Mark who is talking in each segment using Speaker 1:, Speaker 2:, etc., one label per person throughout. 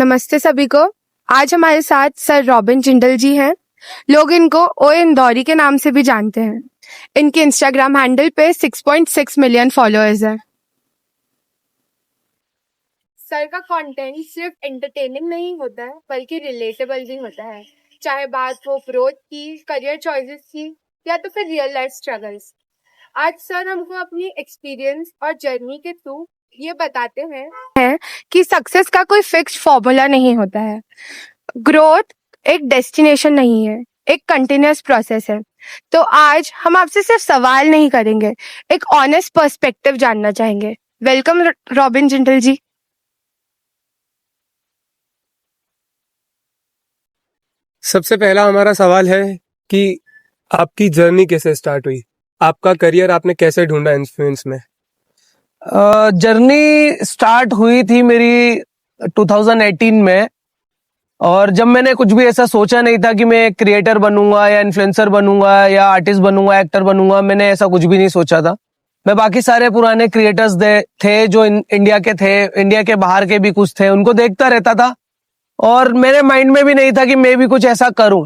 Speaker 1: नमस्ते सभी को। आज हमारे साथ सर रॉबिन जिंदल जी हैं। लोग इनको ओ इंदौरी के नाम से भी जानते हैं। इनके इंस्टाग्राम हैंडल पे 6.6 मिलियन फॉलोअर्स हैं। सर का कंटेंट सिर्फ एंटरटेनिंग नहीं होता है बल्कि रिलेटेबल भी होता है, चाहे बात हो ग्रोथ की, करियर चॉइसेस की या तो फिर रियल लाइफ स्ट्रगल्स। आज सर हमको अपनी एक्सपीरियंस और जर्नी के थ्रू ये बताते हैं कि सक्सेस का कोई फिक्स्ड फॉर्मूला नहीं होता है। ग्रोथ एक डेस्टिनेशन नहीं है, एक कंटिन्यूअस प्रोसेस है। तो आज हम आपसे सिर्फ सवाल नहीं करेंगे, एक ऑनेस्ट पर्सपेक्टिव जानना चाहेंगे। वेलकम रॉबिन जिंदल जी।
Speaker 2: सबसे पहला हमारा सवाल है कि आपकी जर्नी कैसे स्टार्ट हुई? आपका करियर आपने कैसे ढूंढा इन्फ्लुएंस में?
Speaker 3: जर्नी स्टार्ट हुई थी मेरी 2018 में। और जब मैंने कुछ भी ऐसा सोचा नहीं था कि मैं क्रिएटर बनूंगा या इन्फ्लुएंसर बनूंगा या आर्टिस्ट बनूंगा, एक्टर बनूंगा, मैंने ऐसा कुछ भी नहीं सोचा था। मैं बाकी सारे पुराने क्रिएटर्स थे जो इंडिया के थे, इंडिया के बाहर के भी कुछ थे, उनको देखता रहता था और मेरे माइंड में भी नहीं था कि मैं भी कुछ ऐसा करूं।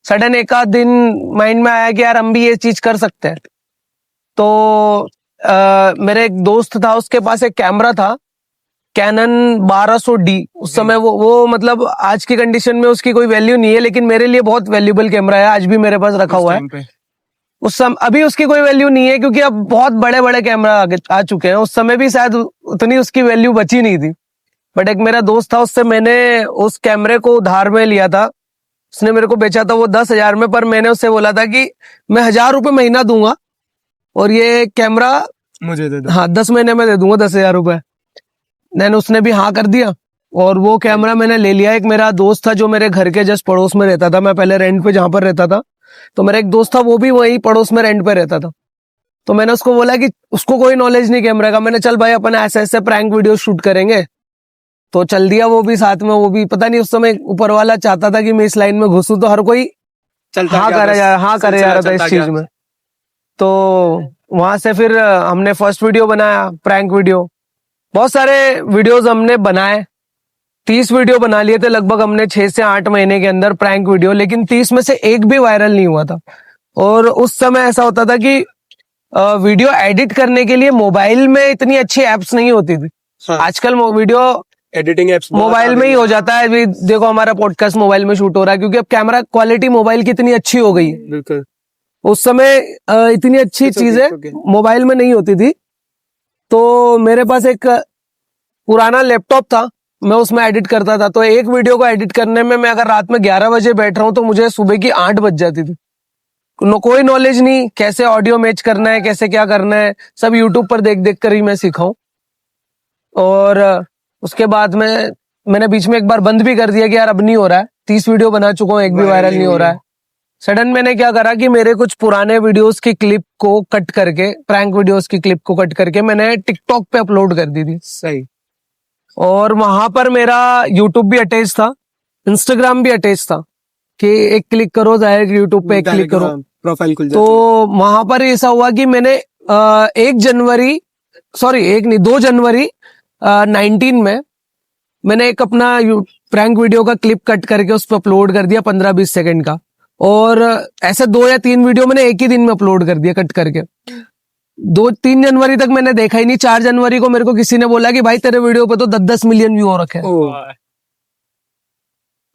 Speaker 3: सडन एक आध दिन माइंड में आया कि यार हम भी ये चीज कर सकते हैं। तो मेरे एक दोस्त था, उसके पास एक कैमरा था, कैनन 1200D। उस समय वो मतलब आज की कंडीशन में उसकी कोई वैल्यू नहीं है, लेकिन मेरे लिए बहुत वैल्यूबल कैमरा है, आज भी मेरे पास रखा हुआ है। उस समय अभी उसकी कोई वैल्यू नहीं है क्योंकि अब बहुत बड़े बड़े कैमरा आ चुके हैं। उस समय भी शायद उतनी उसकी वैल्यू बची नहीं थी। बट एक मेरा दोस्त था, उससे मैंने उस कैमरे को उधार में लिया था। उसने मेरे को बेचा था वो 10,000 में, पर मैंने उससे बोला था कि मैं 1,000 रुपये महीना दूंगा और ये कैमरा
Speaker 2: मुझे दे दो।
Speaker 3: हाँ, 10 महीने में दे दूंगा 10,000 रुपये। देन उसने भी हाँ कर दिया और वो कैमरा मैंने ले लिया। एक मेरा दोस्त था जो मेरे घर के जस्ट पड़ोस में रहता था, मैं पहले रेंट पे जहां पर रहता था, तो मेरा एक दोस्त था वो भी वही पड़ोस में रेंट पे रहता था। तो मैंने उसको बोला कि उसको कोई नॉलेज नहीं कैमरे का, मैंने चल भाई अपन ऐसे ऐसे प्रैंक वीडियो शूट करेंगे। तो चल दिया वो भी साथ में। वो भी पता नहीं उस समय ऊपर वाला चाहता था कि मैं इस लाइन में घुसूं, तो हर कोई हाँ करे जा रहा था इस चीज में। तो वहां से फिर हमने फर्स्ट वीडियो बनाया, प्रैंक वीडियो। बहुत सारे वीडियोस हमने बनाए, 30 वीडियो बना लिए थे लगभग हमने 6 से 8 महीने के अंदर प्रैंक वीडियो, लेकिन 30 में से एक भी वायरल नहीं हुआ था। और उस समय ऐसा होता था कि वीडियो एडिट करने के लिए मोबाइल में इतनी अच्छी एप्स नहीं होती थी। हाँ। आजकल वीडियो
Speaker 2: एडिटिंग एप्स
Speaker 3: मोबाइल में ही हो जाता है। अभी देखो हमारा पॉडकास्ट मोबाइल में शूट हो रहा है क्योंकि अब कैमरा क्वालिटी मोबाइल की इतनी अच्छी हो गई है।
Speaker 2: बिल्कुल।
Speaker 3: उस समय इतनी अच्छी चीजें मोबाइल में नहीं होती थी। तो मेरे पास एक पुराना लैपटॉप था, मैं उसमें एडिट करता था। तो एक वीडियो को एडिट करने में मैं अगर रात में 11 बजे बैठ रहा हूँ तो मुझे सुबह की 8 बज जाती थी। कोई नॉलेज नहीं, कैसे ऑडियो मैच करना है, कैसे क्या करना है, सब यूट्यूब पर देख देख कर ही मैं सीखा हूँ। और उसके बाद मैंने बीच में एक बार बंद भी कर दिया कि यार अब नहीं हो रहा है, 30 वीडियो बना चुका हूँ, एक भी वायरल नहीं हो रहा है। सडन मैंने क्या करा कि मेरे कुछ पुराने वीडियोस की क्लिप को कट करके, प्रैंक वीडियोस की क्लिप को कट करके मैंने टिकटॉक पे अपलोड कर दी थी।
Speaker 2: सही।
Speaker 3: और वहां पर मेरा यूट्यूब भी अटैच था, इंस्टाग्राम भी अटैच था कि एक क्लिक करो डायरेक्ट यूट्यूब पे एक क्लिक करो,
Speaker 2: प्रोफाइल खुल जाती।
Speaker 3: तो वहां पर ऐसा हुआ कि मैंने 2 जनवरी 19 में मैंने एक अपना प्रैंक वीडियो का क्लिप कट करके उस पर अपलोड कर दिया 15-20 सेकंड का। और ऐसे 2 या 3 वीडियो मैंने एक ही दिन में अपलोड कर दिया कट करके। 2-3 जनवरी तक मैंने देखा ही नहीं। 4 जनवरी को मेरे को किसी ने बोला कि भाई तेरे वीडियो पे तो 10-10 मिलियन व्यू हो रखे हैं।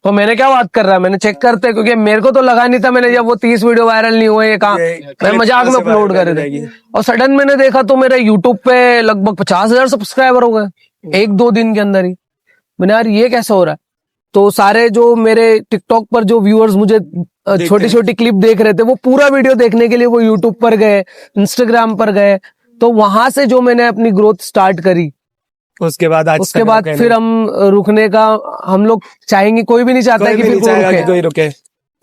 Speaker 3: तो मैंने क्या बात कर रहा है, मैंने चेक करते क्योंकि मेरे को तो लगा नहीं था। मैंने जब वो 30 वीडियो वायरल नहीं हुए, कहा मैं मजाक में अपलोड कर दे, और सडन मैंने देखा तो मेरे यूट्यूब पे लगभग 50,000 सब्सक्राइबर हो गए 1-2 दिन के अंदर ही। मैंने यार ये कैसा हो रहा है। तो सारे जो मेरे टिकटॉक पर जो व्यूअर्स मुझे छोटी छोटी क्लिप देख रहे थे, वो पूरा वीडियो देखने के लिए वो यूट्यूब पर गए, इंस्टाग्राम पर गए। तो वहां से जो मैंने अपनी ग्रोथ स्टार्ट करी, उसके बाद फिर हम रुकने का हम लोग चाहेंगे, कोई भी नहीं चाहता कि फिर कोई रुके।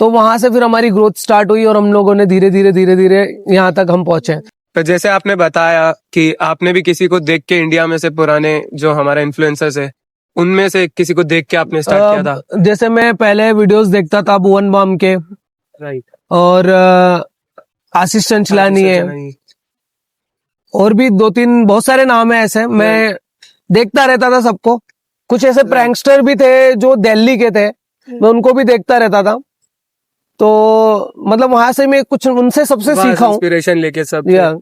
Speaker 3: तो वहां से फिर हमारी ग्रोथ स्टार्ट हुई और हम लोगों ने धीरे धीरे यहाँ तक हम पहुंचे।
Speaker 2: तो जैसे आपने बताया कि आपने भी किसी को देख के, इंडिया में से पुराने जो हमारे इन्फ्लुएंसर्स है उनमें से किसी को देख के आपने स्टार्ट किया था?
Speaker 3: जैसे मैं पहले वीडियोस देखता था भुवन बाम के,
Speaker 2: राइट,
Speaker 3: और आशीष चंचलानी है, और भी 2-3 बहुत सारे नाम है ऐसे। मैं देखता रहता था सबको। कुछ ऐसे प्रैंकस्टर भी थे जो दिल्ली के थे, मैं उनको भी देखता रहता था। तो मतलब वहां से मैं कुछ उनसे सबसे सीखा हूँ।
Speaker 2: इंस्पिरेशन लेके सब।
Speaker 3: या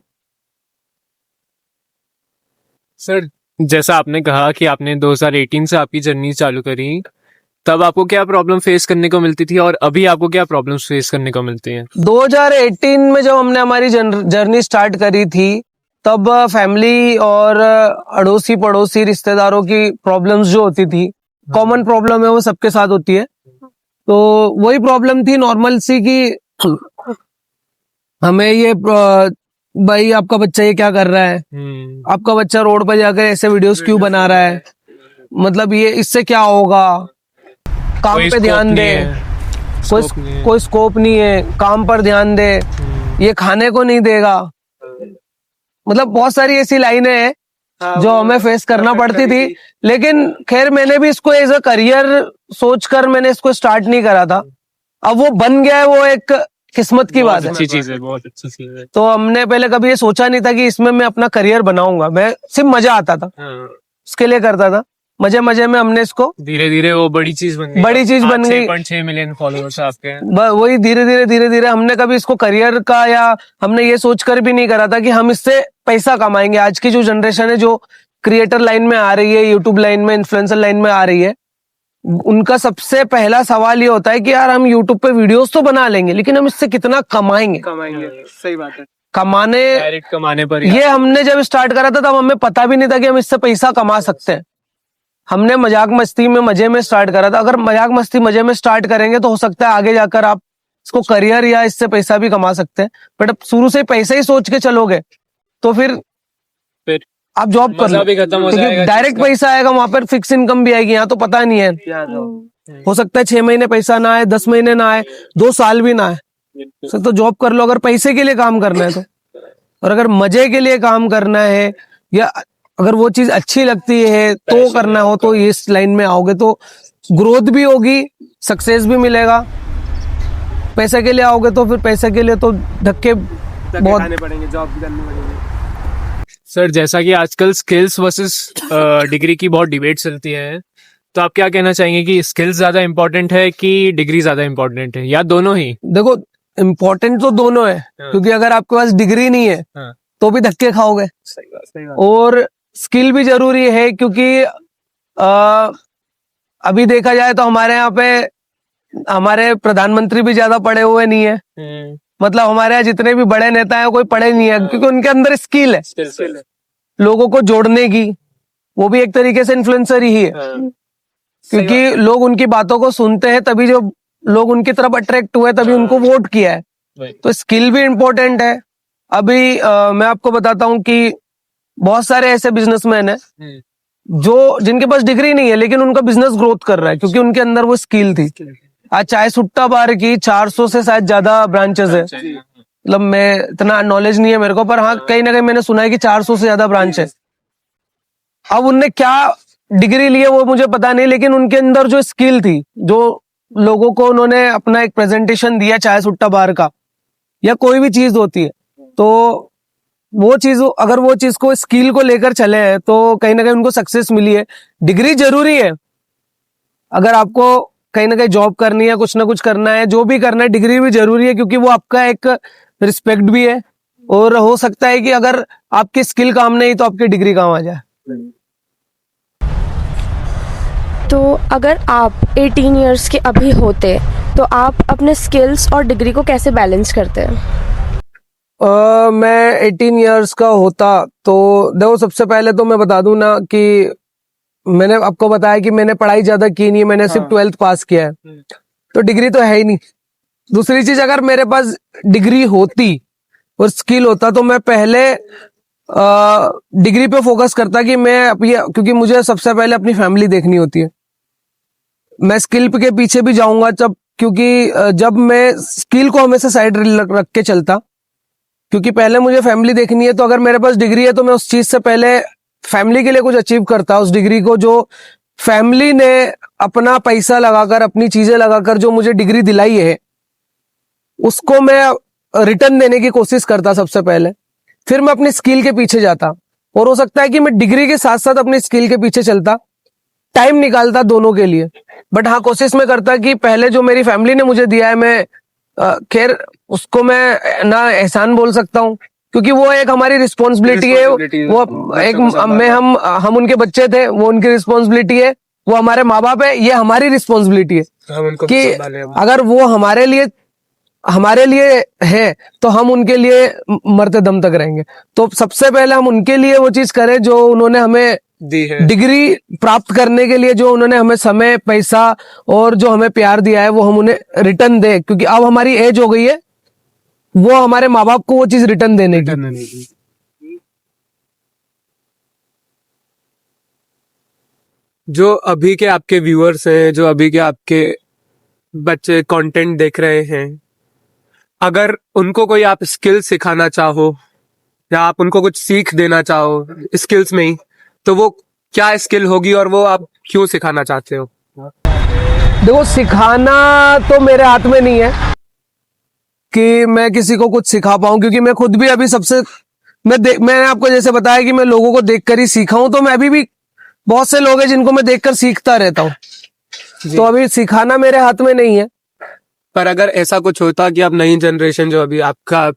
Speaker 4: सर जैसा आपने कहा कि आपने 2018 से आपकी जर्नी चालू करी, तब आपको क्या प्रॉब्लम फेस करने को मिलती थी और अभी आपको क्या प्रॉब्लम्स फेस करने को मिलती हैं?
Speaker 3: 2018 में जब हमने हमारी जर्नी स्टार्ट करी थी, तब फैमिली और अड़ोसी पड़ोसी रिश्तेदारों की प्रॉब्लम्स जो होती थी, कॉमन प्रॉब्लम है, वो सबके साथ होती है। तो वही प्रॉब्लम थी नॉर्मल सी कि हमें ये भाई आपका बच्चा ये क्या कर रहा है, आपका बच्चा रोड पर जाकर ऐसे वीडियोस क्यों बना रहा है, मतलब ये इससे क्या होगा, काम
Speaker 4: कोई
Speaker 3: पे ध्यान
Speaker 4: स्कोप
Speaker 3: दे,
Speaker 4: नहीं है, स्कोप नहीं है।
Speaker 3: कोई स्कोप नहीं है, काम पर ध्यान दे, ये खाने को नहीं देगा। मतलब बहुत सारी ऐसी लाइनें हैं जो हमें फेस करना पड़ती थी, लेकिन खैर मैंने भी इसको एज अ करियर सोचकर मैंने इसको स्टार्ट नहीं करा था। अब वो बन गया है, वो एक किस्मत की बात है।
Speaker 4: अच्छी चीज है, बहुत अच्छी चीज है।
Speaker 3: तो हमने पहले कभी ये सोचा नहीं था कि इसमें मैं अपना करियर बनाऊंगा, मैं सिर्फ मजा आता था उसके लिए करता था, मजे मजे में हमने इसको
Speaker 4: धीरे धीरे वो बड़ी चीज बन गई।
Speaker 3: बड़ी चीज बन गई।
Speaker 4: 6.6 मिलियन फॉलोअर्स आपके हैं।
Speaker 3: वही धीरे धीरे हमने कभी इसको करियर का या हमने ये सोचकर भी नहीं करा था कि हम इससे पैसा कमाएंगे। आज की जो जनरेशन है जो क्रिएटर लाइन में आ रही है, यूट्यूब लाइन में, इन्फ्लुएंसर लाइन में आ रही है, उनका सबसे पहला सवाल ये होता है कि यार हम यूट्यूब पे वीडियोस तो बना लेंगे, लेकिन हम इससे कितना कमाएंगे।
Speaker 2: सही बात है।
Speaker 3: कमाने,
Speaker 4: डायरेक्ट कमाने पर
Speaker 3: ये हमने जब स्टार्ट करा था तब हमें पता भी नहीं था कि हम इससे पैसा कमा सकते हैं। हमने मजाक मस्ती में मजे में स्टार्ट करा था। अगर मजाक मस्ती मजे में स्टार्ट करेंगे तो हो सकता है आगे जाकर आप इसको करियर या इससे पैसा भी कमा सकते हैं, बट अब शुरू से पैसे ही सोच के चलोगे तो फिर आप जॉब कर लो,
Speaker 4: भी खत्म हो जाएगा।
Speaker 3: डायरेक्ट पैसा आएगा, वहां पर फिक्स इनकम भी आएगी। यहाँ तो पता नहीं है, हो सकता है 6 महीने पैसा ना आए, 10 महीने ना आए, 2 साल भी ना आए। सर तो जॉब कर लो अगर पैसे के लिए काम करना है तो, और अगर मजे के लिए काम करना है या अगर वो चीज अच्छी लगती है तो करना हो, तो इस लाइन में आओगे तो ग्रोथ भी होगी, सक्सेस भी मिलेगा। पैसे के लिए आओगे तो फिर पैसे के लिए तो धक्के बहुत
Speaker 2: खाने पड़ेंगे, जॉब भी करनी पड़ेगी।
Speaker 4: सर जैसा कि आजकल स्किल्स वर्सेस डिग्री की बहुत डिबेट चलती है, तो आप क्या कहना चाहेंगे कि स्किल्स ज्यादा इंपॉर्टेंट है कि डिग्री ज्यादा इंपॉर्टेंट है, या दोनों ही?
Speaker 3: देखो इम्पोर्टेंट तो दोनों है, क्योंकि अगर आपके पास डिग्री नहीं है तो भी धक्के खाओगे।
Speaker 2: सही बात।
Speaker 3: और स्किल भी जरूरी है, क्योंकि अभी देखा जाए तो हमारे यहाँ पे हमारे प्रधानमंत्री भी ज्यादा पढ़े हुए नहीं है। मतलब हमारे यहाँ जितने भी बड़े नेता हैं कोई पढ़े नहीं है, क्योंकि उनके अंदर स्किल है लोगों को जोड़ने की। वो भी एक तरीके से इन्फ्लुएंसर ही है, क्योंकि लोग उनकी बातों को सुनते हैं, तभी जो लोग उनकी तरफ अट्रैक्ट हुए तभी उनको वोट किया है। तो स्किल भी इम्पोर्टेंट है। अभी मैं आपको बताता हूँ कि बहुत सारे ऐसे बिजनेसमैन हैं जो जिनके पास डिग्री नहीं है लेकिन उनका बिजनेस ग्रोथ कर रहा है, क्योंकि उनके अंदर वो स्किल थी। आज चाय सुट्टा बार की 400 से शायद ज्यादा ब्रांचेस है। मतलब मैं इतना नॉलेज नहीं है मेरे को, पर हाँ कहीं ना कहीं मैंने सुना है कि 400 से ज्यादा ब्रांच है। अब उनने क्या डिग्री ली है वो मुझे पता नहीं, लेकिन उनके अंदर जो स्किल थी, जो लोगों को उन्होंने अपना एक प्रेजेंटेशन दिया चाय सुट्टा बार का या कोई भी चीज होती है, तो वो चीज अगर वो चीज को स्किल को लेकर चले हैं तो कहीं ना कहीं उनको सक्सेस मिली है। डिग्री जरूरी है, अगर आपको कहीं ना कहीं जॉब करनी है, कुछ ना कुछ करना है, जो भी करना है, डिग्री भी जरूरी है, क्योंकि वो आपका एक रिस्पेक्ट भी है। और हो सकता है कि अगर आपकी स्किल काम नहीं तो आपकी डिग्री काम आ जाए।
Speaker 5: तो अगर आप 18 इयर्स के अभी होते तो आप अपने स्किल्स और डिग्री को कैसे बैलेंस करते हैं?
Speaker 3: मैं 18 इयर्स का होता तो देखो, सबसे पहले तो मैं बता दूं ना कि मैंने आपको बताया कि मैंने पढ़ाई ज्यादा की नहीं है, मैंने सिर्फ 12th पास किया है, तो डिग्री तो है ही नहीं। दूसरी चीज, अगर मेरे पास डिग्री होती और स्किल होता तो मैं पहले डिग्री पे फोकस करता कि मैं क्योंकि मुझे सबसे पहले अपनी फैमिली देखनी होती है। मैं स्किल के पीछे भी जाऊंगा जब, क्योंकि जब मैं स्किल को हमेशा साइड रख के चलता, क्योंकि पहले मुझे फैमिली देखनी है, तो अगर मेरे पास डिग्री है तो मैं उस चीज से पहले फैमिली के लिए कुछ अचीव करता। उस डिग्री को जो फैमिली ने अपना पैसा लगाकर, अपनी चीजें लगाकर जो मुझे डिग्री दिलाई है, उसको मैं रिटर्न देने की कोशिश करता सबसे पहले। फिर मैं अपनी स्किल के पीछे जाता, और हो सकता है कि मैं डिग्री के साथ साथ अपनी स्किल के पीछे चलता, टाइम निकालता दोनों के लिए। बट हाँ, कोशिश में करता कि पहले जो मेरी फैमिली ने मुझे दिया है, मैं खैर उसको मैं ना एहसान बोल सकता हूँ, क्योंकि वो एक हमारी रिस्पॉन्सिबिलिटी है। वो एक हम उनके बच्चे थे, वो उनकी रिस्पॉन्सिबिलिटी है। वो हमारे माँ बाप है, ये हमारी रिस्पॉन्सिबिलिटी है
Speaker 2: हम उनको
Speaker 3: कि
Speaker 2: संभालें अब।
Speaker 3: अगर वो हमारे लिए है तो हम उनके लिए मरते दम तक रहेंगे। तो सबसे पहले हम उनके लिए वो चीज करें जो उन्होंने हमें
Speaker 2: दी है।
Speaker 3: डिग्री प्राप्त करने के लिए जो उन्होंने हमें समय, पैसा और जो हमें प्यार दिया है, वो हम उन्हें रिटर्न दे, क्योंकि अब हमारी एज हो गई है वो हमारे माँ बाप को वो चीज रिटर्न देने की।
Speaker 2: जो अभी के आपके व्यूअर्स हैं, जो अभी के आपके बच्चे कंटेंट देख रहे हैं, अगर उनको कोई आप स्किल सिखाना चाहो या आप उनको कुछ सीख देना चाहो स्किल्स में ही, तो वो क्या स्किल होगी और वो आप क्यों सिखाना चाहते हो?
Speaker 3: देखो, सिखाना तो मेरे हाथ में नहीं है कि मैं किसी को कुछ सिखा पाऊं, क्योंकि मैं खुद भी अभी मैंने आपको जैसे बताया कि मैं लोगों को देखकर ही सीखा हूं, तो मैं अभी भी बहुत से लोग हैं जिनको मैं देखकर सीखता रहता हूं। तो अभी सिखाना मेरे हाथ में नहीं है।
Speaker 2: पर अगर ऐसा कुछ होता कि आप नई जनरेशन जो अभी आपका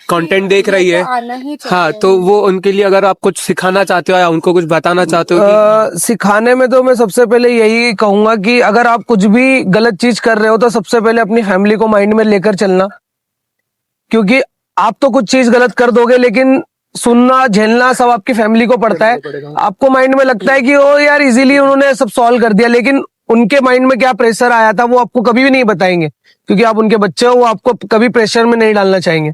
Speaker 2: कंटेंट देख रही है,
Speaker 1: आना ही चाहिए।
Speaker 2: हाँ, तो वो उनके लिए अगर आप कुछ सिखाना चाहते हो या उनको कुछ बताना चाहते हो
Speaker 3: सिखाने में तो मैं सबसे पहले यही कहूंगा कि अगर आप कुछ भी गलत चीज कर रहे हो तो सबसे पहले अपनी फैमिली को माइंड में लेकर चलना, क्योंकि आप तो कुछ चीज गलत कर दोगे लेकिन सुनना झेलना सब आपकी फैमिली को पड़ता है। आपको माइंड में लगता है कि ओ यार इजीली उन्होंने सब सॉल्व कर दिया, लेकिन उनके माइंड में क्या प्रेशर आया था वो आपको कभी भी नहीं बताएंगे, क्योंकि आप उनके बच्चे हो, वो आपको कभी प्रेशर में नहीं डालना चाहेंगे।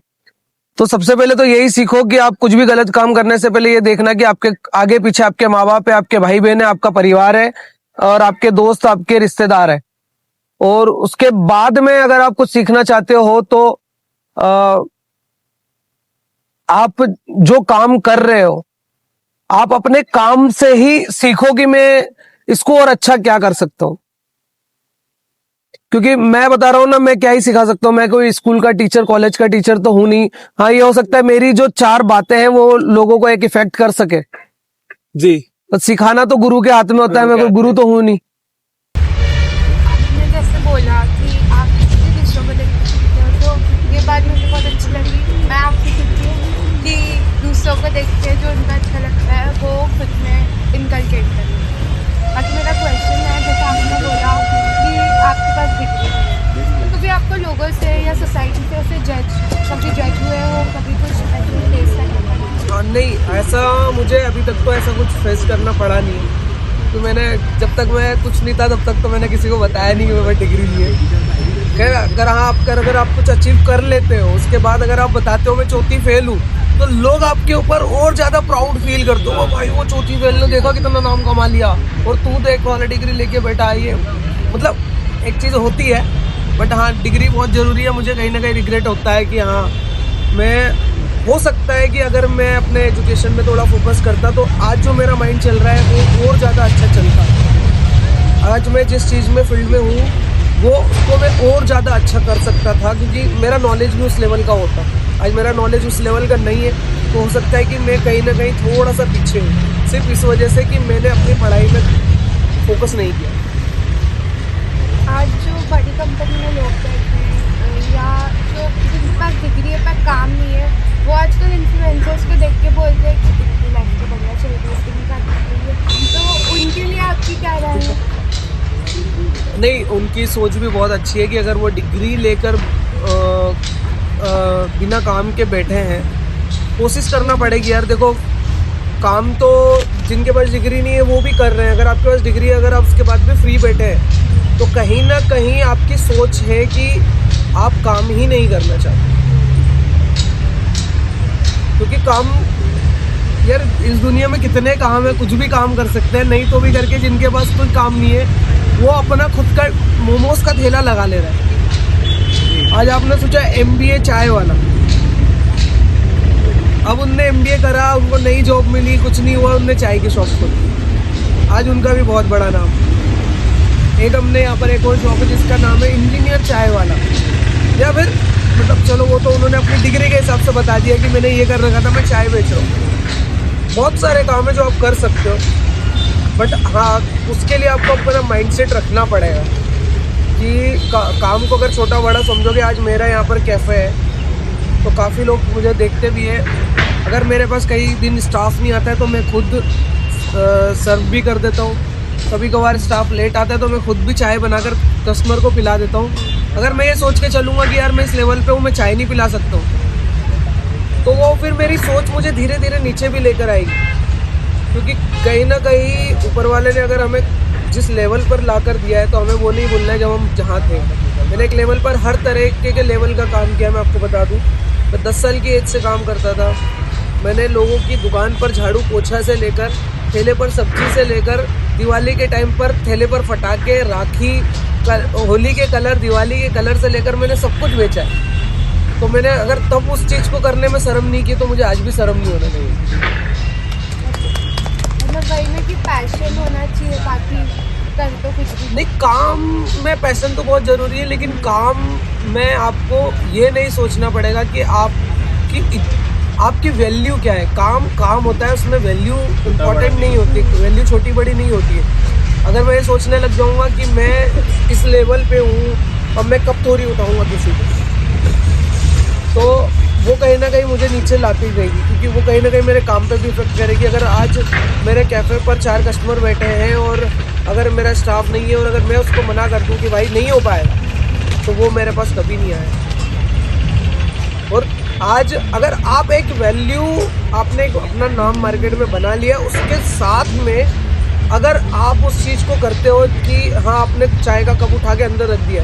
Speaker 3: तो सबसे पहले तो यही सीखो कि आप कुछ भी गलत काम करने से पहले ये देखना कि आपके आगे पीछे आपके माँ बाप है, आपके भाई बहन है, आपका परिवार है और आपके दोस्त, आपके रिश्तेदार है। और उसके बाद में अगर आप कुछ सीखना चाहते हो तो आप जो काम कर रहे हो आप अपने काम से ही सीखो कि मैं इसको और अच्छा क्या कर सकता हूं, क्योंकि मैं बता रहा हूं ना, मैं क्या ही सिखा सकता हूं। मैं कोई स्कूल का टीचर, कॉलेज का टीचर तो हूं नहीं। हाँ, ये हो सकता है मेरी जो 4 बातें हैं वो लोगों को एक इफेक्ट कर सके।
Speaker 2: जी,
Speaker 3: तो सिखाना तो गुरु के हाथ में होता है, मैं कोई गुरु तो हूं नहीं।
Speaker 1: आपने जैसे बोला कि आप किसी भी दूसरों को देख सकते हो, तो ये बात मुझे बहुत अच्छी लगी। मैं आपसे कहती हूँ कि दूसरों को देख के जो उनका अच्छा लगता है वो खुद में इनकलकेट करें। बाकी मेरा क्वेश्चन है, जैसे आपने बोला कि आपके पास डिग्री है, तो कभी आपको लोगों से या सोसाइटी से ऐसे कभी जज हुए हो, कभी कुछ ऐसे फेस करना पड़ा?
Speaker 3: नहीं, ऐसा मुझे अभी तक तो ऐसा कुछ फेस करना पड़ा नहीं है। तो मैंने जब तक मैं कुछ नहीं था तब तक तो मैंने किसी को बताया नहीं कि मैं डिग्री ली है। खैर, अगर आप कुछ अचीव कर लेते हो उसके बाद अगर आप बताते हो मैं चौथी फेल हूँ, तो लोग आपके ऊपर और ज्यादा प्राउड फील करते हो। भाई वो चौथी फेल ने देखा कितना नाम कमा लिया और तू देख वाला डिग्री लेके बैठा है। ये मतलब एक चीज होती है, बट हाँ, डिग्री बहुत जरूरी है। मुझे कहीं ना कहीं रिग्रेट होता है कि हाँ, मैं हो सकता है कि अगर मैं अपने एजुकेशन में थोड़ा फोकस करता तो आज जो मेरा माइंड चल रहा है वो और ज़्यादा अच्छा चलता। आज मैं जिस चीज़ में फील्ड में हूँ वो उसको मैं और ज़्यादा अच्छा कर सकता था, क्योंकि मेरा नॉलेज भी उस लेवल का होता। आज मेरा नॉलेज उस लेवल का नहीं है, तो हो सकता है कि मैं कहीं ना कहीं थोड़ा सा पीछे हूँ, सिर्फ इस वजह से कि मैंने अपनी पढ़ाई में फोकस नहीं किया।
Speaker 1: आज जो बड़ी कंपनी में लोग बैठे हैं या जो जिनके पास डिग्री है पर काम नहीं है, वो आजकल इन्फ्लुएंसर्स को देख के बोलते हैं कि इनकी लाइफ तो बढ़िया चल रही है, इसकी भी करनी चाहिए। तो उनके लिए आपकी क्या राय है?
Speaker 3: नहीं, उनकी सोच भी बहुत अच्छी है कि अगर वो डिग्री लेकर बिना काम के बैठे हैं, कोशिश करना पड़ेगी यार। देखो, काम तो जिनके पास डिग्री नहीं है वो भी कर रहे हैं। अगर आपके पास डिग्री है, अगर आप उसके बाद भी फ्री बैठे हैं, तो कहीं ना कहीं आपकी सोच है कि आप काम ही नहीं करना चाहते। क्योंकि काम यार, इस दुनिया में कितने काम है, कुछ भी काम कर सकते हैं, नहीं तो भी करके। जिनके पास कोई काम नहीं है वो अपना खुद का मोमोज का ठेला लगा ले रहा है। आज आपने सोचा MBA चाय वाला, अब उनने MBA करा, उनको नई जॉब मिली, कुछ नहीं हुआ, उनने चाय की शॉप खोली, आज उनका भी बहुत बड़ा नाम। एक हमने यहाँ पर एक और शॉप है जिसका नाम है इंजीनियर चाय वाला। या फिर मतलब चलो वो तो उन्होंने अपनी डिग्री के हिसाब से बता दिया कि मैंने ये कर रखा था, मैं चाय बेच रहा हूँ। बहुत सारे काम है जो आप कर सकते हो। बट हाँ, उसके लिए आपको अपना माइंडसेट रखना पड़ेगा कि काम को अगर छोटा बड़ा समझोगे। आज मेरा यहाँ पर कैफ़े है तो काफ़ी लोग मुझे देखते भी है। अगर मेरे पास कई दिन स्टाफ नहीं आता है तो मैं खुद सर्व भी कर देता हूँ। कभी कभार स्टाफ लेट आता है तो मैं खुद भी चाय बनाकर कस्टमर को पिला देता हूँ। अगर मैं ये सोच के चलूँगा कि यार मैं इस लेवल पे हूँ, मैं चाय नहीं पिला सकता हूँ, तो वो फिर मेरी सोच मुझे धीरे धीरे नीचे भी लेकर आएगी। क्योंकि कहीं ना कहीं ऊपर वाले ने अगर हमें जिस लेवल पर ला कर दिया है तो हमें वो नहीं भूलना है जब हम जहाँ थे। मैंने एक लेवल पर हर तरह के लेवल का काम किया। मैं आपको बता दूँ, मैं 10 साल की एज से काम करता था। मैंने लोगों की दुकान पर झाड़ू पोछा से लेकर, ठेले पर सब्जी से लेकर, दिवाली के टाइम पर ठेले पर फटाके, राखी, होली के कलर, दिवाली के कलर से लेकर मैंने सब कुछ बेचा है। तो मैंने अगर तब उस चीज़ को करने में शर्म नहीं की तो मुझे आज भी शर्म नहीं होना चाहिए।
Speaker 1: मतलब वही में कि पैशन होना चाहिए, बाकी कर तो कुछ भी
Speaker 3: नहीं, काम में पैशन तो बहुत ज़रूरी है, लेकिन काम में आपको ये नहीं सोचना पड़ेगा कि आपकी वैल्यू क्या है। काम होता है, उसमें वैल्यू इम्पोर्टेंट नहीं होती, वैल्यू छोटी बड़ी नहीं होती है। अगर मैं ये सोचने लग जाऊंगा कि मैं इस लेवल पे हूँ और मैं कब थोड़ी उठाऊंगा किसी को, तो वो कहीं ना कहीं मुझे नीचे लाती रहेगी, क्योंकि वो कहीं ना कहीं मेरे काम पे भी इफेक्ट करेगी। अगर आज मेरे कैफ़े पर 4 कस्टमर बैठे हैं और अगर मेरा स्टाफ नहीं है और अगर मैं उसको मना कर दूँ कि भाई नहीं हो पाएगा, तो वो मेरे पास कभी नहीं आएगा। और आज अगर आप एक वैल्यू, आपने एक अपना नाम मार्केट में बना लिया, उसके साथ में अगर आप उस चीज़ को करते हो कि हाँ आपने चाय का कप उठा के अंदर रख दिया,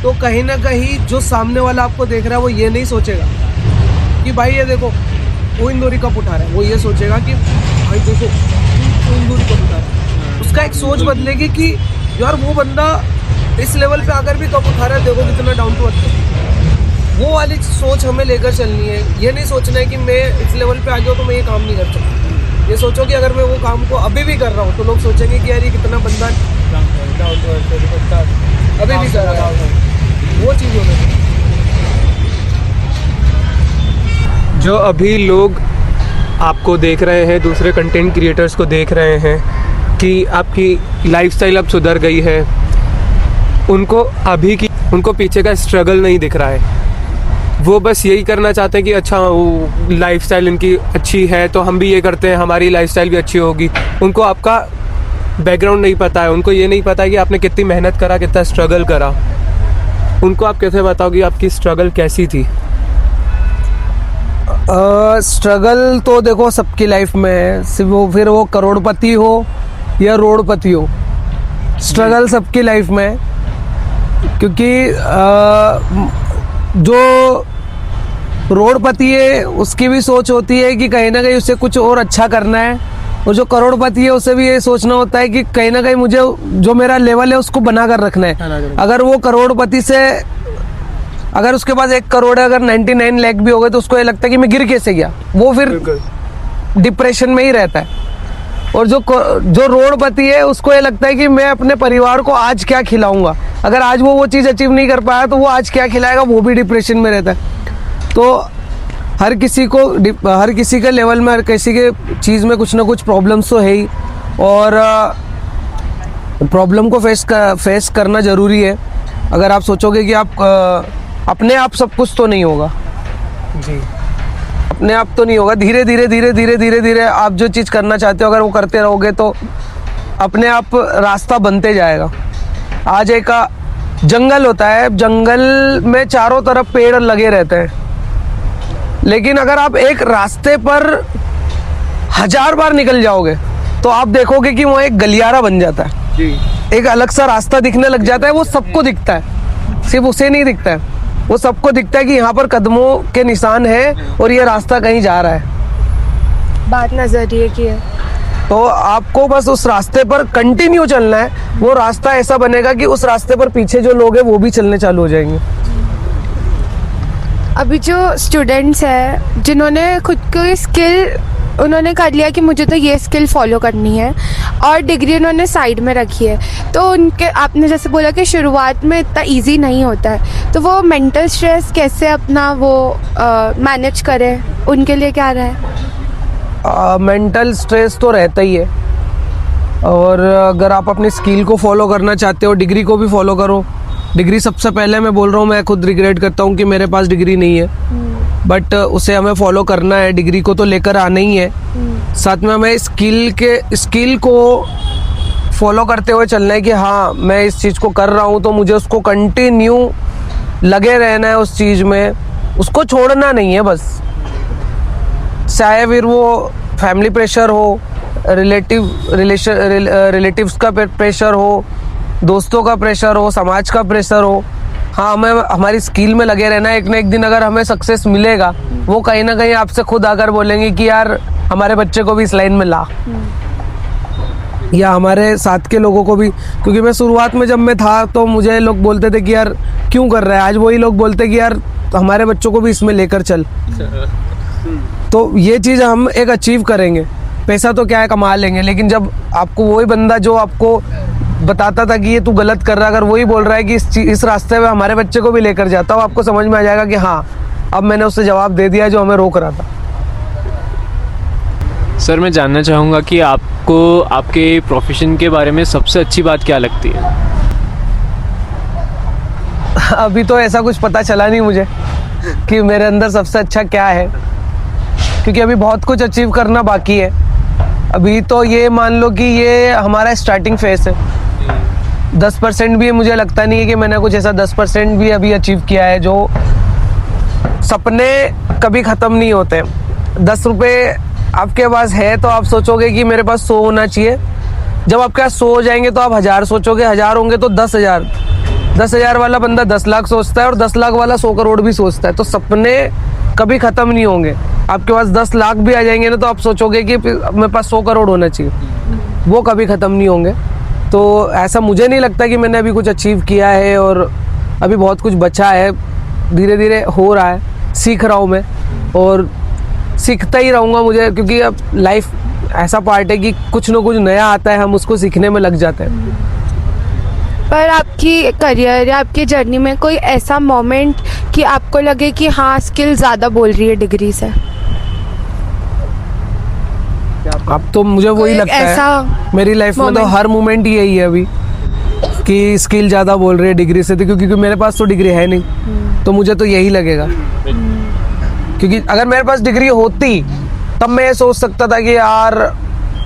Speaker 3: तो कहीं ना कहीं जो सामने वाला आपको देख रहा है वो ये नहीं सोचेगा कि भाई ये देखो वो इंदौरी कप उठा रहा है। वो ये सोचेगा कि भाई देखो वो इंदौरी कप उठा रहा है। उसका एक सोच बदलेगी कि यार वो बंदा इस लेवल पे आकर भी कप उठा रहा है, देखो कितना डाउन टू अर्थ है। वो वाली सोच हमें लेकर चलनी है। ये नहीं सोचना है कि मैं इस लेवल पे आ गया तो मैं ये काम नहीं कर सकता। ये सोचो कि अगर मैं वो काम को अभी भी कर रहा हूँ तो लोग सोचेंगे कि यार ये कितना बंदा डाउन टू अर्थ अभी भी कर रहा है। वो चीज़ होनी चाहिए।
Speaker 2: जो अभी लोग आपको देख रहे हैं, दूसरे कंटेंट क्रिएटर्स को देख रहे हैं कि आपकी लाइफस्टाइल अब सुधर गई है, उनको पीछे का स्ट्रगल नहीं दिख रहा है। वो बस यही करना चाहते हैं कि अच्छा वो लाइफस्टाइल इनकी अच्छी है तो हम भी ये करते हैं, हमारी लाइफस्टाइल भी अच्छी होगी। उनको आपका बैकग्राउंड नहीं पता है, उनको ये नहीं पता है कि आपने कितनी मेहनत करा, कितना स्ट्रगल करा। उनको आप कैसे बताओगे आपकी स्ट्रगल कैसी थी?
Speaker 3: स्ट्रगल तो देखो सबकी लाइफ में है, सिर्फ वो फिर वो करोड़पति हो या रोडपति हो, स्ट्रगल सबकी लाइफ में है। क्योंकि जो रोडपति है उसकी भी सोच होती है कि कहीं ना कहीं उसे कुछ और अच्छा करना है, और जो करोड़पति है उसे भी ये सोचना होता है कि कहीं ना कहीं मुझे जो मेरा लेवल है उसको बना कर रखना है। अगर वो करोड़पति से, अगर उसके पास 1 करोड़ है, अगर 99 लाख भी हो गए तो उसको ये लगता है कि मैं गिर कैसे गया, वो फिर डिप्रेशन में ही रहता है। और जो रोडपति है उसको ये लगता है कि मैं अपने परिवार को आज क्या खिलाऊंगा। अगर आज वो चीज़ अचीव नहीं कर पाया तो वो आज क्या खिलाएगा, वो भी डिप्रेशन में रहता है। तो हर किसी के लेवल में, हर किसी के चीज़ में कुछ ना कुछ प्रॉब्लम्स तो है ही, और प्रॉब्लम को फेस करना ज़रूरी है। अगर आप सोचोगे कि आप अपने आप सब कुछ तो नहीं होगा
Speaker 2: जी,
Speaker 3: अपने आप तो नहीं होगा। धीरे धीरे आप जो चीज़ करना चाहते हो अगर वो करते रहोगे तो अपने आप रास्ता बनते जाएगा। आज एक जंगल होता है, जंगल में चारों तरफ पेड़ लगे रहते हैं, लेकिन अगर आप एक रास्ते पर 1000 बार निकल जाओगे तो आप देखोगे कि वो एक गलियारा बन जाता है
Speaker 2: जी।
Speaker 3: एक अलग सा रास्ता दिखने लग जाता है। वो सबको दिखता है, सिर्फ उसे नहीं दिखता है, वो सबको दिखता है कि यहाँ पर कदमों के निशान है और ये रास्ता कहीं जा रहा है।
Speaker 1: बात नजरिए की है।
Speaker 3: तो आपको बस उस रास्ते पर कंटिन्यू चलना है। वो रास्ता ऐसा बनेगा कि उस रास्ते पर पीछे जो लोग हैं वो भी चलने चालू हो जाएंगे।
Speaker 1: अभी जो स्टूडेंट्स हैं जिन्होंने खुद को स्किल उन्होंने कर लिया कि मुझे तो ये स्किल फॉलो करनी है और डिग्री उन्होंने साइड में रखी है, तो उनके, आपने जैसे बोला कि शुरुआत में इतना इजी नहीं होता है, तो वो मेंटल स्ट्रेस कैसे अपना वो मैनेज करें, उनके लिए क्या रहा है?
Speaker 3: मेंटल स्ट्रेस तो रहता ही है, और अगर आप अपनी स्किल को फॉलो करना चाहते हो, डिग्री को भी फॉलो करो। डिग्री सबसे पहले मैं बोल रहा हूँ, मैं खुद रिग्रेट करता हूँ कि मेरे पास डिग्री नहीं है, बट उसे हमें फॉलो करना है, डिग्री को तो लेकर आना ही है। साथ में हमें स्किल को फॉलो करते हुए चलना है कि हाँ मैं इस चीज़ को कर रहा हूँ तो मुझे उसको कंटिन्यू लगे रहना है, उस चीज़ में उसको छोड़ना नहीं है बस। चाहे फिर वो फैमिली प्रेशर हो, रिलेटिव्स का प्रेशर हो, दोस्तों का प्रेशर हो, समाज का प्रेशर हो, हाँ हमें हमारी स्किल में लगे रहना है। एक ना एक दिन अगर हमें सक्सेस मिलेगा, वो कहीं ना कहीं आपसे खुद आकर बोलेंगे कि यार हमारे बच्चे को भी इस लाइन में ला, या हमारे साथ के लोगों को भी। क्योंकि मैं शुरुआत में जब मैं था तो मुझे लोग बोलते थे कि यार क्यों कर रहा है, आज वही लोग बोलते कि यार हमारे बच्चों को भी इसमें लेकर चल। तो ये चीज़ हम एक अचीव करेंगे। पैसा तो क्या है, कमा लेंगे, लेकिन जब आपको वही बंदा जो आपको बताता था कि ये तू गलत कर रहा है, अगर वही बोल रहा है कि इस रास्ते में हमारे बच्चे को भी लेकर जाता हूँ, आपको समझ में आ जाएगा कि हाँ अब मैंने उससे जवाब दे दिया जो हमें रोक रहा था।
Speaker 4: सर मैं जानना चाहूँगा कि आपको आपके प्रोफेशन के बारे में सबसे अच्छी बात क्या लगती है?
Speaker 3: अभी तो ऐसा कुछ पता चला नहीं मुझे कि मेरे अंदर सबसे अच्छा क्या है, क्योंकि अभी बहुत कुछ अचीव करना बाकी है। अभी तो ये मान लो कि ये हमारा स्टार्टिंग फेस है। 10% भी मुझे लगता नहीं है कि मैंने कुछ ऐसा 10% भी अभी अचीव किया है। जो सपने कभी ख़त्म नहीं होते। 10 रुपये आपके पास है तो आप सोचोगे कि मेरे पास 100 होना चाहिए। जब आपके पास 100 हो जाएंगे तो आप 1000 सोचोगे, 1000 होंगे तो 10,000। 10,000 वाला बंदा 10 लाख सोचता है और 10 लाख वाला 100 करोड़ भी सोचता है। तो सपने कभी ख़त्म नहीं होंगे। आपके पास 10 लाख भी आ जाएंगे ना तो आप सोचोगे कि मेरे पास 100 करोड़ होना चाहिए, वो कभी ख़त्म नहीं होंगे। तो ऐसा मुझे नहीं लगता कि मैंने अभी कुछ अचीव किया है, और अभी बहुत कुछ बचा है, धीरे धीरे हो रहा है, सीख रहा हूँ मैं और सीखता ही रहूँगा मुझे, क्योंकि अब लाइफ ऐसा पार्ट है कि कुछ ना कुछ नया आता है, हम उसको सीखने में लग जाते हैं।
Speaker 5: पर आपकी करियर या आपकी जर्नी में कोई ऐसा मोमेंट कि आपको लगे कि हाँ स्किल ज़्यादा बोल रही है डिग्री से?
Speaker 3: अब तो मुझे वही
Speaker 5: कोई
Speaker 3: लगता
Speaker 5: ऐसा
Speaker 3: है मेरी लाइफ में तो
Speaker 5: moment?
Speaker 3: हर मोमेंट यही है अभी कि स्किल ज़्यादा बोल रही है डिग्री से, तो क्योंकि मेरे पास तो डिग्री है नहीं, तो मुझे तो यही लगेगा। क्योंकि अगर मेरे पास डिग्री होती तब मैं ये सोच सकता था कि यार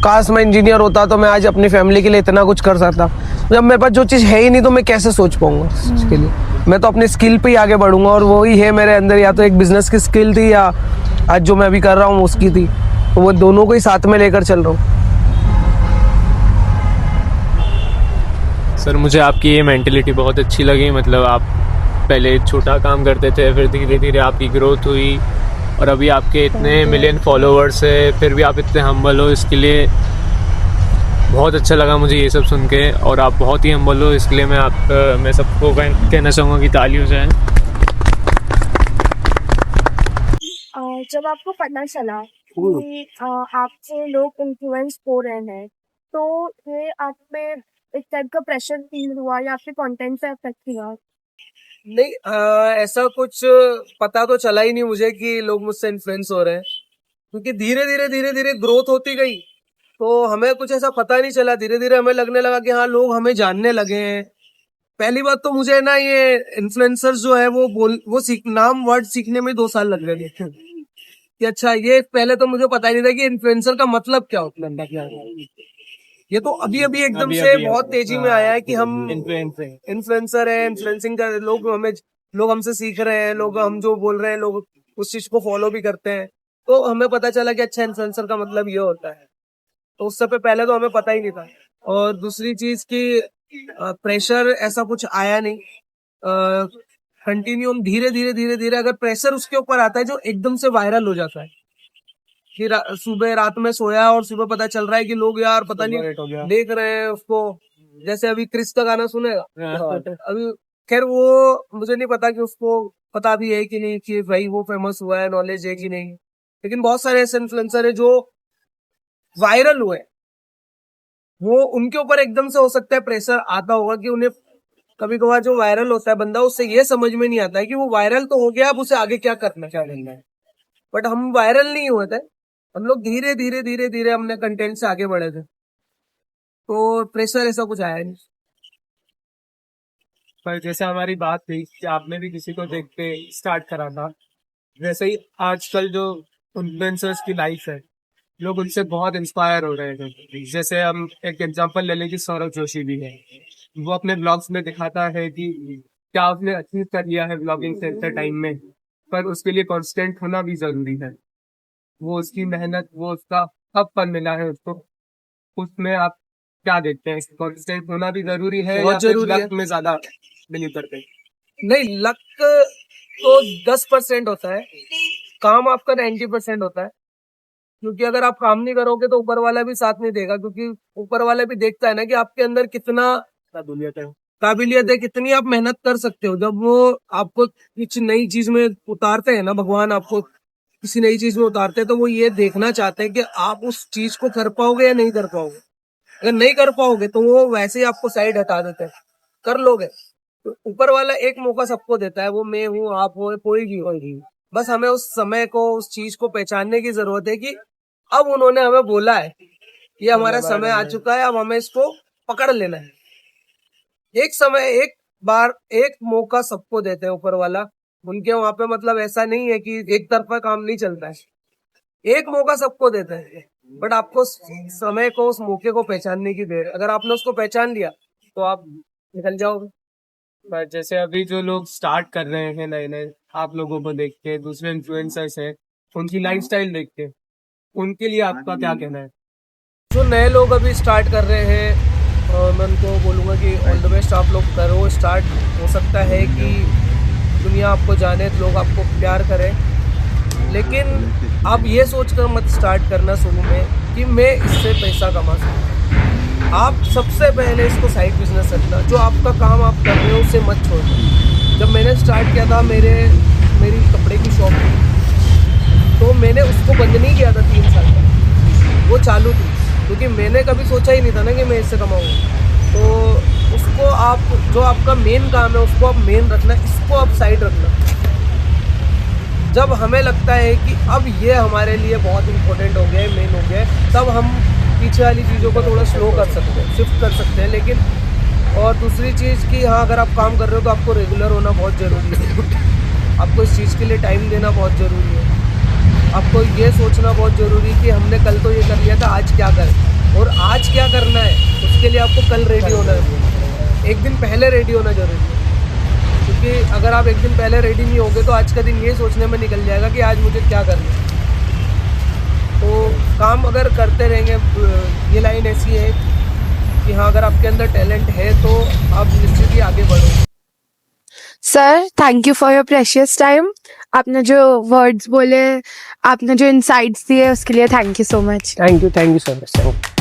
Speaker 3: काश मैं इंजीनियर होता तो मैं आज अपनी फैमिली के लिए इतना कुछ कर सकता। जब मेरे पास जो चीज़ है ही नहीं तो मैं कैसे सोच पाऊंगा उसके लिए। मैं तो अपनी स्किल पे ही आगे बढ़ूंगा, और वही है मेरे अंदर, या तो एक बिजनेस की स्किल थी या आज जो मैं अभी कर रहा हूँ उसकी थी, तो वो दोनों को ही साथ में लेकर चल रहा हूँ।
Speaker 4: सर मुझे आपकी ये मेंटेलिटी बहुत अच्छी लगी। मतलब आप पहले छोटा काम करते थे, फिर धीरे धीरे आपकी ग्रोथ हुई और अभी आपके इतने मिलियन फॉलोवर्स है, फिर भी आप इतने हम्बल हो। इसके लिए बहुत अच्छा लगा मुझे ये सब सुन के, और आप बहुत ही हम्बल हो, इसके लिए मैं सबको कहना चाहूँगा कि ताली हो जाए।
Speaker 1: जब आपको पता चला कि आपसे लोग इन्फ्लुएंस हो रहे हैं, तो ये आप पे एक टाइप का प्रेशर फील हुआ या आपके कंटेंट से अफेक्ट किया?
Speaker 3: नहीं, ऐसा कुछ पता तो चला ही नहीं मुझे कि लोग मुझसे इन्फ्लुएंस हो रहे हैं, क्योंकि धीरे धीरे ग्रोथ होती गई तो हमें कुछ ऐसा पता नहीं चला। धीरे धीरे हमें लगने लगा कि हाँ लोग हमें जानने लगे हैं। पहली बात तो मुझे ना ये इन्फ्लुएंसर्स जो है वो नाम वर्ड सीखने में 2 साल लग गए थे कि अच्छा ये, पहले तो मुझे पता ही नहीं था कि इन्फ्लुएंसर का मतलब क्या होता है। ये तो अभी अभी एकदम से बहुत तेजी में आया है कि हम इन्फ्लुएंसर है, इन्फ्लुएंसिंग का लोग हमसे सीख रहे हैं, लोग हम जो बोल रहे हैं लोग उस चीज को फॉलो भी करते हैं। तो हमें पता चला कि अच्छा इन्फ्लुएंसर का मतलब ये होता है। तो उससे पहले तो हमें पता ही नहीं था। और दूसरी चीज की प्रेशर ऐसा कुछ आया नहीं। कंटिन्यू धीरे धीरे अगर प्रेशर उसके ऊपर आता है जो एकदम से वायरल हो जाता है कि सुबह रात में सोया और सुबह पता चल रहा है कि लोग यार पता नहीं देख रहे हैं उसको। जैसे अभी क्रिस का गाना सुनेगा अभी, खैर वो मुझे नहीं पता कि उसको पता भी है कि नहीं कि भाई वो फेमस हुआ है, नॉलेज है कि नहीं, लेकिन बहुत सारे ऐसे इन्फ्लुएंसर है जो वायरल हुए, वो उनके ऊपर एकदम से हो सकता है प्रेशर आता होगा कि उन्हें कभी कभार जो वायरल होता है बंदा, उससे ये समझ में नहीं आता है कि वो वायरल तो हो गया, अब उसे आगे क्या करना है। बट हम वायरल नहीं हुए थे, हम लोग धीरे धीरे अपने कंटेंट से आगे बढ़े थे। तो प्रेशर ऐसा कुछ आया नहीं।
Speaker 2: पर जैसे हमारी बात थी कि आपने भी किसी को देख के स्टार्ट करा था, वैसे ही आजकल जो इन्फ्लुएंसर्स की लाइफ है, लोग उनसे बहुत इंस्पायर हो रहे हैं। जैसे हम एक एग्जांपल ले लें कि सौरभ जोशी भी है, वो अपने ब्लॉग्स में दिखाता है कि क्या उसने अचीव कर लिया है ब्लॉगिंग से इतने टाइम में, पर उसके लिए कांस्टेंट होना भी जरूरी है। वो उसकी मेहनत, वो उसका अब फल मिला है उसको, उसमें आप क्या देखते हैं? कांस्टेंट होना भी जरूरी है
Speaker 3: बहुत
Speaker 2: या फिर
Speaker 3: जरूरी है।
Speaker 2: लक में ज्यादा बिलीव करते हैं?
Speaker 3: नहीं, लक तो 10% होता है, काम आपका 90% होता है। क्योंकि अगर आप काम नहीं करोगे तो ऊपर वाला भी साथ नहीं देगा, क्योंकि ऊपर वाला भी देखता है ना कि आपके अंदर कितना काबिलियत है, कितनी आप मेहनत कर सकते हो। जब वो आपको कुछ नई चीज में उतारते हैं ना, भगवान आपको किसी नई चीज में उतारते हैं, तो वो ये देखना चाहते हैं कि आप उस चीज को कर पाओगे या नहीं कर पाओगे। अगर नहीं कर पाओगे तो वो वैसे ही आपको साइड हटा देते हैं। कर लोगे तो ऊपर वाला एक मौका सबको देता है, वो मैं हूँ, आप हो, कोई भी। बस हमें उस समय को, उस चीज को पहचानने की जरूरत है कि अब उन्होंने हमें बोला है, ये हमारा समय आ चुका है, अब हमें इसको पकड़ लेना है। एक समय, एक बार, एक मौका सबको देते हैं ऊपर वाला। उनके वहां पे मतलब ऐसा नहीं है कि एक तरफा काम नहीं चलता है, एक मौका सबको देते हैं। बट आपको समय को, उस मौके को पहचानने की देर। अगर आपने उसको पहचान लिया तो आप निकल जाओगे।
Speaker 2: पर जैसे अभी जो लोग स्टार्ट कर रहे हैं नए नए, आप लोगों को देख के, दूसरे इन्फ्लुएंसर्स हैं, उनकी लाइफस्टाइल देख के, उनके लिए आपका क्या कहना है?
Speaker 3: जो नए लोग अभी स्टार्ट कर रहे हैं, मैं उनको बोलूँगा कि ऑल द बेस्ट, आप लोग करो स्टार्ट। हो सकता है कि दुनिया आपको जाने, लोग आपको प्यार करें, लेकिन आप ये सोचकर मत स्टार्ट करना शुरू में कि मैं इससे पैसा कमा सकूँ। आप सबसे पहले इसको साइड बिजनेस रखना। जो आपका काम आप कर रहे हो उसे मत छोड़ना। जब मैंने स्टार्ट किया था, मेरी कपड़े की शॉप थी, तो मैंने उसको बंद नहीं किया था 3 साल तक, वो चालू थी, क्योंकि मैंने कभी सोचा ही नहीं था ना कि मैं इससे कमाऊंगा। तो उसको आप, जो आपका मेन काम है उसको आप मेन रखना, इसको आप साइड रखना। जब हमें लगता है कि अब ये हमारे लिए बहुत इंपॉर्टेंट हो गया है, मेन हो गया है, तब हम पीछे वाली चीज़ों को थोड़ा स्लो कर सकते हैं, शिफ्ट कर सकते हैं। लेकिन और दूसरी चीज़ कि हाँ, अगर आप काम कर रहे हो तो आपको रेगुलर होना बहुत ज़रूरी है। आपको इस चीज़ के लिए टाइम देना बहुत ज़रूरी है। आपको ये सोचना बहुत ज़रूरी है कि हमने कल तो ये कर लिया था, आज क्या करें, और आज क्या करना है उसके लिए आपको कल रेडी होना है। एक दिन पहले रेडी होना जरूरी है, क्योंकि अगर आप एक दिन पहले रेडी नहीं होगे तो आज का दिन ये सोचने में निकल जाएगा कि आज मुझे क्या करना है। तो काम अगर करते रहेंगे, ये लाइन ऐसी है कि हाँ, अगर आपके अंदर टैलेंट है तो आप निश्चित ही आगे बढ़ो।
Speaker 5: Sir, thank you for your precious time. आपने जो वर्ड्स बोले, आपने जो इनसाइट्स दिए, उसके लिए thank you so much.
Speaker 3: Thank you so much.